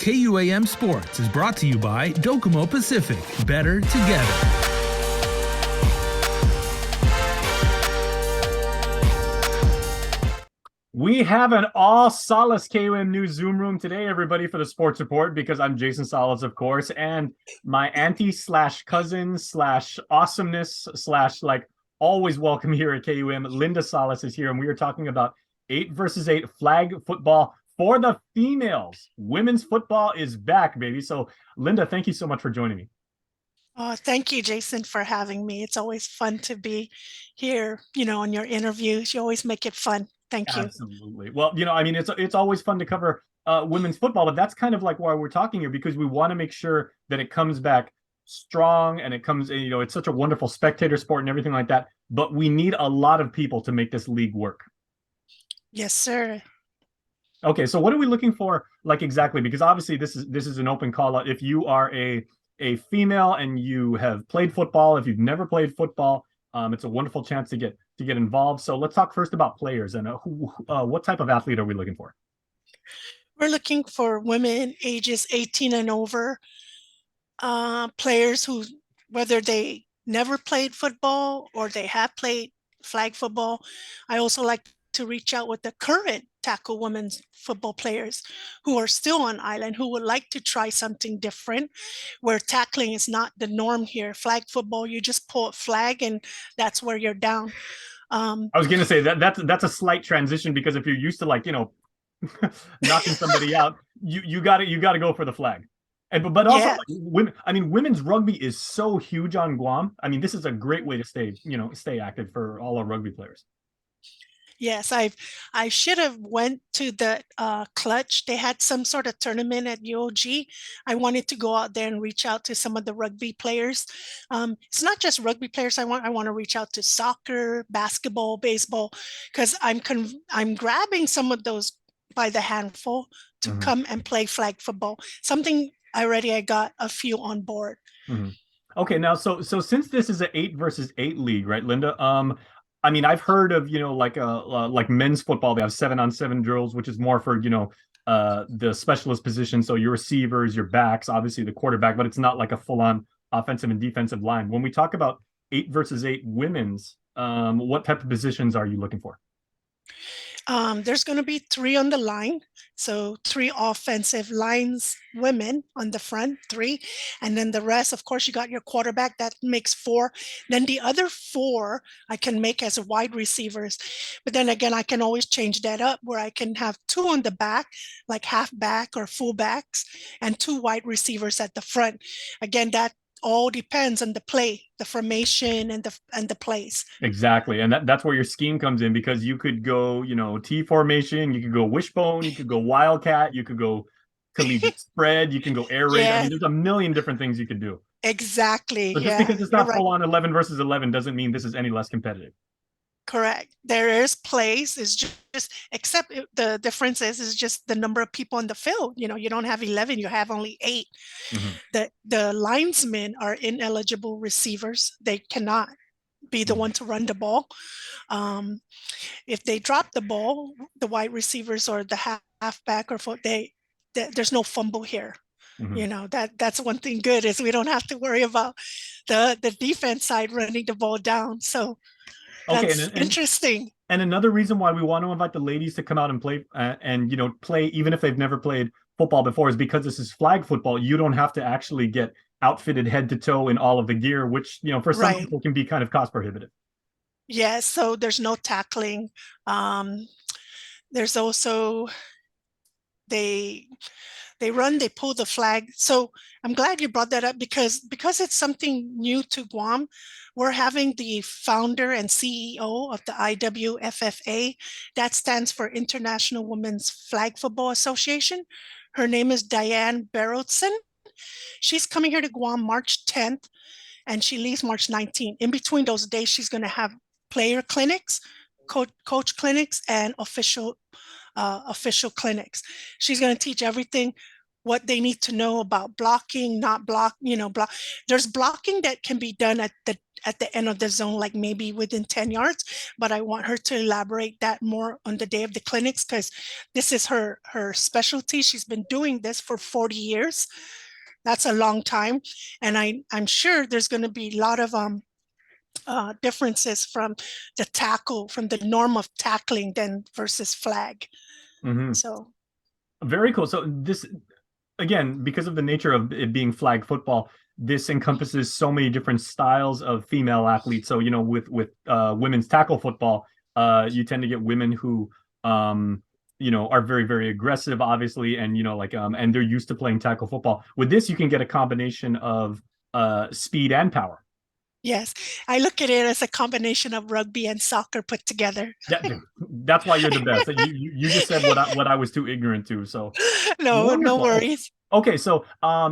KUAM Sports is brought to you by Docomo Pacific. Better together. We have an all Salas KUAM News Zoom room today, everybody, for the sports report, because I'm Jason Salas, of course, and my auntie slash cousin slash awesomeness slash like always welcome here at KUAM, Linda Salas is here, and we are talking about 8 versus 8 flag football for the females. Women's football is back, baby. So, Linda, thank you so much for joining me. Oh, thank you, Jason, for having me. It's always fun to be here, on your interviews. You always make it fun. Thank you. Absolutely. Well, I mean, it's always fun to cover women's football, but that's kind of like why we're talking here, because we want to make sure that it comes back strong and it comes, it's such a wonderful spectator sport and everything like that. But we need a lot of people to make this league work. Yes, sir. Okay, so what are we looking for, like, exactly? Because obviously this is an open call out. If you are a female and you have played football, if you've never played football, it's a wonderful chance to get involved. So let's talk first about players and what type of athlete are we looking for? We're looking for women ages 18 and over, players who, whether they never played football or they have played flag football. I also like to reach out with the current tackle women's football players who are still on island, who would like to try something different, where tackling is not the norm here. Flag football, you just pull a flag and that's where you're down. I was going to say that's a slight transition, because if you're used to, like, knocking somebody out, you got to go for the flag. And but also, like, women's rugby is so huge on Guam. I mean, this is a great way to stay active for all our rugby players. Yes, I should have went to the Clutch. They had some sort of tournament at UOG. I wanted to go out there and reach out to some of the rugby players. It's not just rugby players. I want to reach out to soccer, basketball, baseball, because I'm grabbing some of those by the handful to come and play flag football. Something I got a few on board. Okay, now so since this is an 8 versus 8 league, right, Linda? I mean, I've heard of, like men's football, they have 7-on-7 drills, which is more for, the specialist position. So your receivers, your backs, obviously the quarterback, but it's not like a full-on offensive and defensive line. When we talk about 8 versus 8 women's, what type of positions are you looking for? There's going to be 3 on the line. So 3 offensive lines, women on the front, 3. And then the rest, of course, you got your quarterback, that makes 4. Then the other 4 I can make as wide receivers. But then again, I can always change that up, where I can have 2 on the back, like half back or full backs, and 2 wide receivers at the front. Again, that all depends on the play, the formation, and the plays. Exactly. And that's where your scheme comes in, because you could go, T formation, you could go wishbone, you could go wildcat, you could go collegiate spread, you can go air raid. I mean, there's a million different things you could do. Exactly. But just because it's not full on 11 versus 11 doesn't mean this is any less competitive. Correct. There is plays. It's just, except the difference is just the number of people on the field. You don't have 11, you have only 8. The linesmen are ineligible receivers. They cannot be the one to run the ball. If they drop the ball, the wide receivers or the halfback or there's no fumble here. That's one thing good, is we don't have to worry about the defense side running the ball down. So that's interesting. And another reason why we want to invite the ladies to come out and play, play even if they've never played football before, is because this is flag football. You don't have to actually get outfitted head to toe in all of the gear, which, for some people can be kind of cost prohibitive. Yes, so there's no tackling. There's also, they pull the flag. So I'm glad you brought that up, because it's something new to Guam. We're having the founder and CEO of the IWFFA, that stands for International Women's Flag Football Association. Her name is Diane Barrowson. She's coming here to Guam March 10th, and she leaves March 19th. In between those days, she's going to have player clinics, coach clinics, and official clinics. She's going to teach everything, what they need to know about blocking, not block, block. There's blocking that can be done at the end of the zone, like maybe within 10 yards. But I want her to elaborate that more on the day of the clinics, because this is her specialty. She's been doing this for 40 years. That's a long time. And I'm sure there's going to be a lot of differences from the tackle, from the norm of tackling then versus flag. So very cool. So this, again, because of the nature of it being flag football, this encompasses so many different styles of female athletes. So, you know, with women's tackle football, you tend to get women who, you know, are very, very aggressive, obviously, and, you know, like, and they're used to playing tackle football. With this, you can get a combination of speed and power. yes, I look at it as a combination of rugby and soccer put together. That's why you're the best. You just said what I was too ignorant to. So no wonderful. worries. Okay, so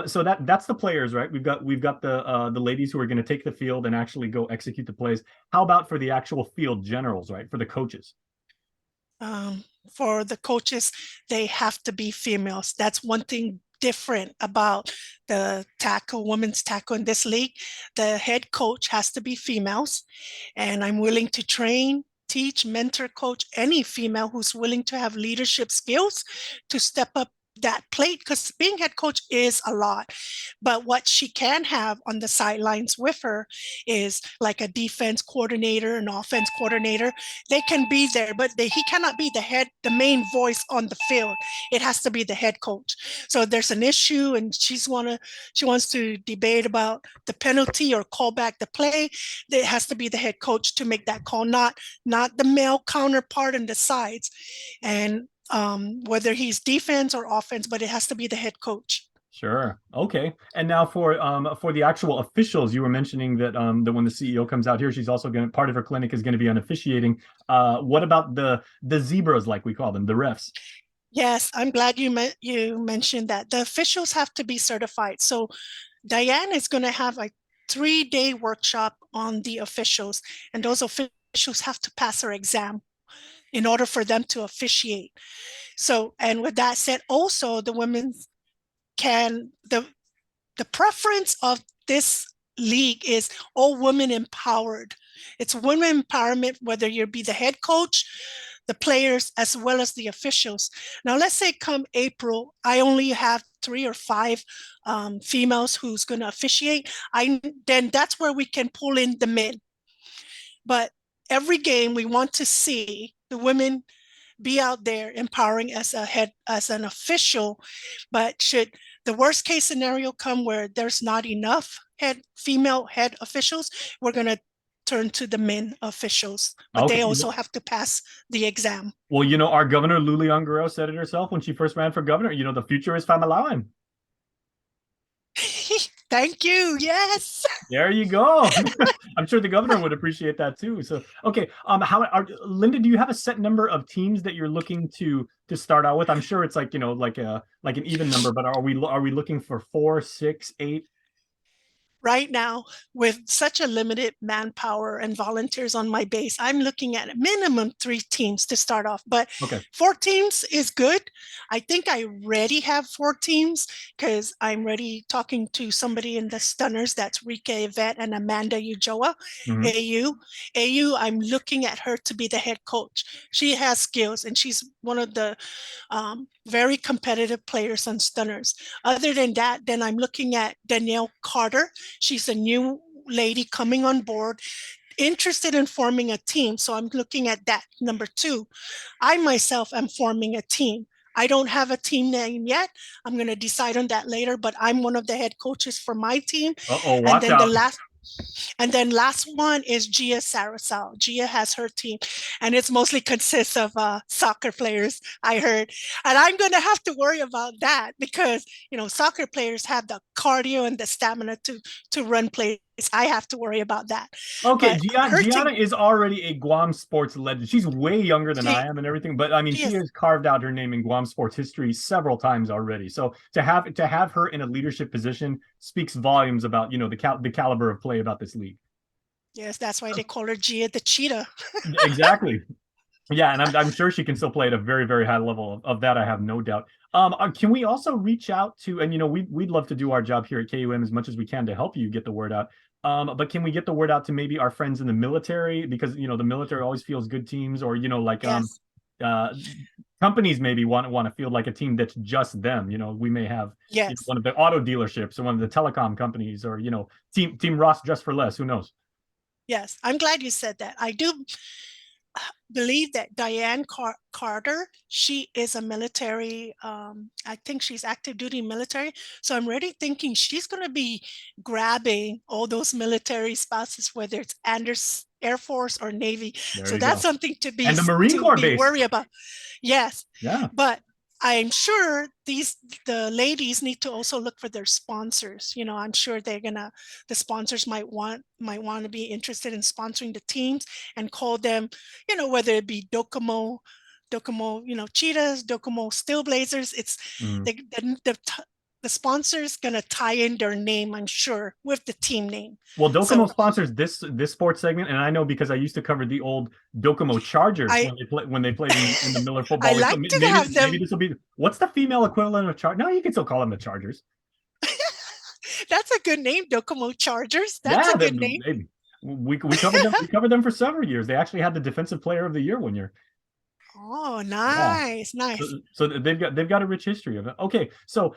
so that's the players, right? We've got the ladies who are going to take the field and actually go execute the plays. How about for the actual field generals, right? For the coaches. For the coaches, they have to be females. That's one thing different about the tackle, women's tackle in this league. The head coach has to be females, and I'm willing to train, teach, mentor, coach any female who's willing to have leadership skills to step up that plate, because being head coach is a lot. But what she can have on the sidelines with her is like a defense coordinator, an offense coordinator. They can be there, but he cannot be the main voice on the field. It has to be the head coach. So there's an issue and she wants to debate about the penalty or call back the play. It has to be the head coach to make that call, not the male counterpart in the sides. And whether he's defense or offense, but it has to be the head coach. Sure. Okay. And now for the actual officials, you were mentioning that that when the CEO comes out here, she's also part of her clinic is going to be on officiating. What about the zebras, like we call them, the refs? Yes, I'm glad you mentioned that. The officials have to be certified. So Diane is going to have a 3-day workshop on the officials, and those officials have to pass her exam in order for them to officiate. So, and with that said, also the women can, the preference of this league is all women empowered. It's women empowerment, whether you be the head coach, the players, as well as the officials. Now, let's say come April, I only have 3 or 5 females who's going to officiate. Then that's where we can pull in the men. But every game we want to see the women be out there empowering as an official. But should the worst case scenario come where there's not enough female head officials, we're going to turn to the men officials, but they also have to pass the exam. Well, you know, our governor Lulian Guerrero said it herself when she first ran for governor. You know, the future is Famalawan. Thank you. Yes. There you go. I'm sure the governor would appreciate that too. So, okay. Linda, do you have a set number of teams that you're looking to start out with? I'm sure it's like, you know, like an even number, but are we looking for 4, 6, 8? Right now, with such a limited manpower and volunteers on my base, I'm looking at a minimum 3 teams to start off, but 4 teams is good. I think I already have 4 teams because I'm already talking to somebody in the Stunners. That's Rika Yvette and Amanda Ujoa, AU. I'm looking at her to be the head coach. She has skills and she's one of the very competitive players on Stunners. Other than that, then I'm looking at Danielle Carter. She's a new lady coming on board, interested in forming a team. So I'm looking at that. Number 2, I myself am forming a team. I don't have a team name yet. I'm going to decide on that later, but I'm one of the head coaches for my team. Watch out. And then last one is Gia Sarasal. Gia has her team, and it's mostly consists of soccer players, I heard. And I'm going to have to worry about that because, you know, soccer players have the cardio and the stamina to run plays. I have to worry about that. Okay, Gianna is already a Guam sports legend. She's way younger than I am and everything, but I mean, she has carved out her name in Guam sports history several times already. So to have her in a leadership position speaks volumes about, you know, the caliber of play about this league. Yes, that's why they call her Gia the Cheetah. Exactly. Yeah, and I'm sure she can still play at a very, very high level of that. I have no doubt. Can we also reach out to, and you know, we'd love to do our job here at KUM as much as we can to help you get the word out. But can we get the word out to maybe our friends in the military? Because, you know, the military always feels good teams, or, you know, like Yes. uh companies maybe want to feel like a team that's just them. You know, we may have, you know, Yes. one of the auto dealerships or one of the telecom companies, or, you know, team Ross just for less. Who knows? Yes. I'm glad you said that. I do believe that Diane Carter, she is a military, I think she's active duty military. So I'm already thinking she's going to be grabbing all those military spouses, whether it's Anders Air Force or Navy. There So you that's go. something And the Marine Corps base. worried about. Yes. Yeah. But I'm sure the ladies need to also look for their sponsors. You know, I'm sure the sponsors might want to be interested in sponsoring the teams and call them, you know, whether it be Docomo, you know, Cheetahs, Docomo Steel Blazers. It's Mm. the sponsors gonna tie in their name, I'm sure, with the team name. Well, Docomo So sponsors this sports segment, and I know because I used to cover the old Docomo Chargers I when they played in the Miller I Football League. So like to maybe have them. maybe this will be, what's the female equivalent of Charger? No, you can still call them the Chargers. That's a good name, Docomo Chargers. That's Yeah, a good name. we covered them. We covered them for several years. They actually had the Defensive Player of the Year one year. Oh, Yeah. nice. So they've got a rich history of it. Okay, so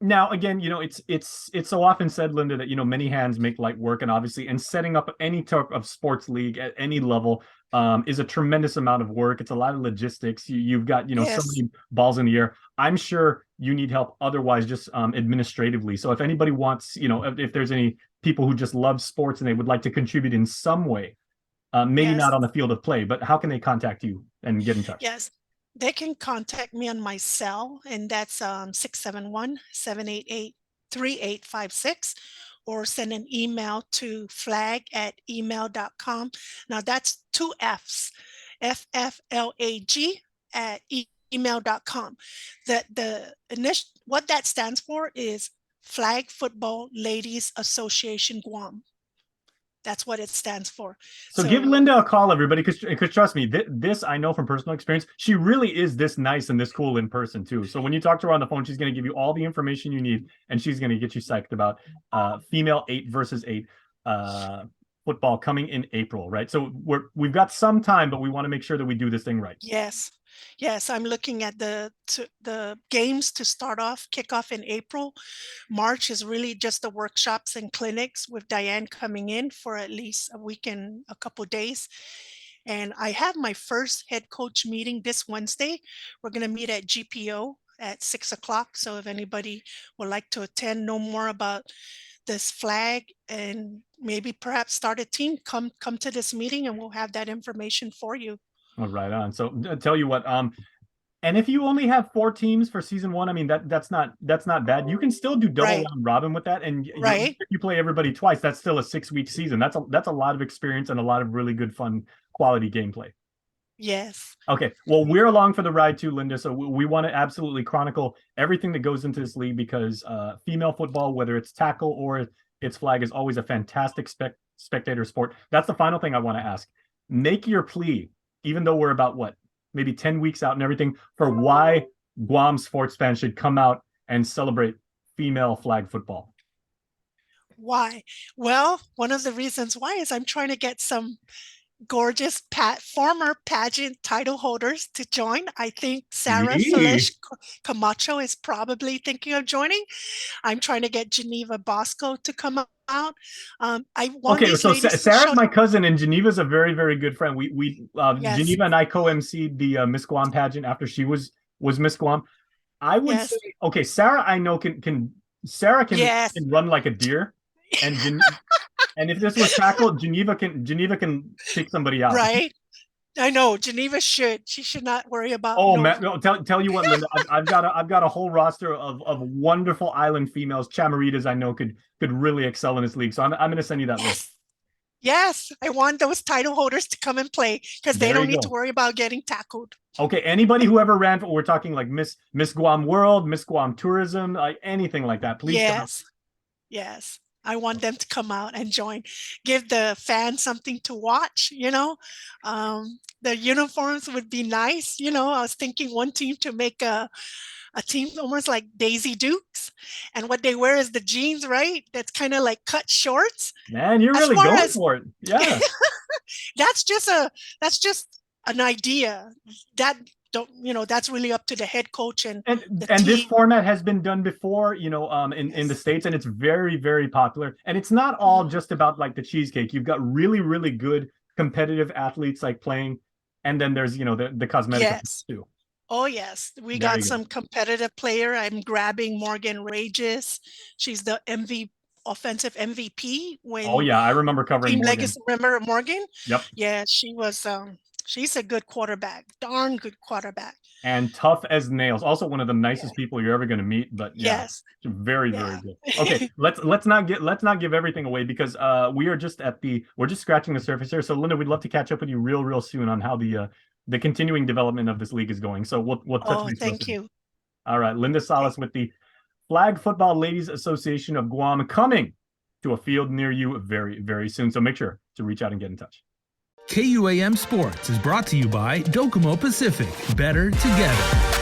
now again, you know, it's so often said, Linda, that, you know, many hands make light work, and obviously, and setting up any type of sports league at any level is a tremendous amount of work. It's a lot of logistics. You've got, you know, so Yes. many balls in the air. I'm sure you need help otherwise, just administratively. So if anybody wants, you know, if there's any people who just love sports and they would like to contribute in some way, maybe Yes. not on the field of play, but how can they contact you and get in touch? Yes. They can contact me on my cell, and that's 671-788-3856, or send an email to flag@email.com. Now that's two F's, FFLAG at email.com. What that stands for is Flag Football Ladies Association Guam. That's what it stands for. So give Linda a call, everybody, because trust me, this I know from personal experience. She really is this nice and this cool in person too. So when you talk to her on the phone, she's going to give you all the information you need, and she's going to get you psyched about female 8 versus 8 football coming in April, right? So we've got some time, but we want to make sure that we do this thing right. Yes. Yes, I'm looking at the games to kick off in April. March is really just the workshops and clinics, with Diane coming in for at least a week and a couple of days. And I have my first head coach meeting this Wednesday. We're going to meet at GPO at 6 o'clock. So if anybody would like to attend, know more about this flag, and maybe perhaps start a team, come to this meeting and we'll have that information for you. Oh, right on. So tell you what, and if you only have 4 teams for season 1, I mean, that's not bad. You can still do double round robin with that, and you play everybody twice. That's still a 6-week season. That's a lot of experience and a lot of really good, fun, quality gameplay. Yes. Okay. Well, we're along for the ride too, Linda. So we want to absolutely chronicle everything that goes into this league, because female football, whether it's tackle or it's flag, is always a fantastic spectator sport. That's the final thing I want to ask. Make your plea, even though we're about maybe 10 weeks out and everything, for why Guam sports fans should come out and celebrate female flag football. Why? Well, one of the reasons why is I'm trying to get some gorgeous former pageant title holders to join. I think Sarah Felish Camacho is probably thinking of joining. I'm trying to get Geneva Bosco to come out. So Sarah's my cousin, and Geneva's a very, very good friend. Yes. Geneva and I co-emceed the Miss Guam pageant after she was Miss Guam. I would say, okay, Sarah, I know can run like a deer, and and if this was tackled, Geneva can take somebody out. Right. I know Geneva she should not worry about. Oh, man, no, tell you what, Linda, I've got a whole roster of wonderful island females, chamaritas, I know could really excel in this league. So I'm going to send you that list. Yes, I want those title holders to come and play, because they don't need to worry about getting tackled. Okay, anybody who ever ran for, we're talking like Miss Guam World, Miss Guam Tourism, like anything like that, please. Yes. I want them to come out and join, give the fans something to watch, the uniforms would be nice. I was thinking one team to make a team almost like Daisy Dukes, and what they wear is the jeans, right? That's kind of like cut shorts. Man, you're As really far going as- for it. Yeah. That's just an idea that that's really up to the head coach and And the this team. format has been done before, in the Yes. States, and it's very, very popular. And it's not all just about like the cheesecake. You've got really, really good competitive athletes like playing, and then there's the cosmetic Yes. too. Oh yes, we There got you go. some competitive player. I'm grabbing Morgan Regis. She's the offensive MVP when Oh yeah, I remember covering Team Morgan. Legacy. Remember Morgan? Yep. Yeah, she was. She's a good quarterback. Darn good quarterback. And tough as nails. Also one of the nicest people you're ever going to meet. But yeah, Yes. very, very Yeah. good. Okay, let's not give everything away, because we are just we're just scratching the surface here. So Linda, we'd love to catch up with you real soon on how the continuing development of this league is going. So we'll touch Oh, base real thank soon. you. All right, Linda Salas with the Flag Football Ladies Association of Guam, coming to a field near you very, very soon. So make sure to reach out and get in touch. KUAM Sports is brought to you by Docomo Pacific. Better together.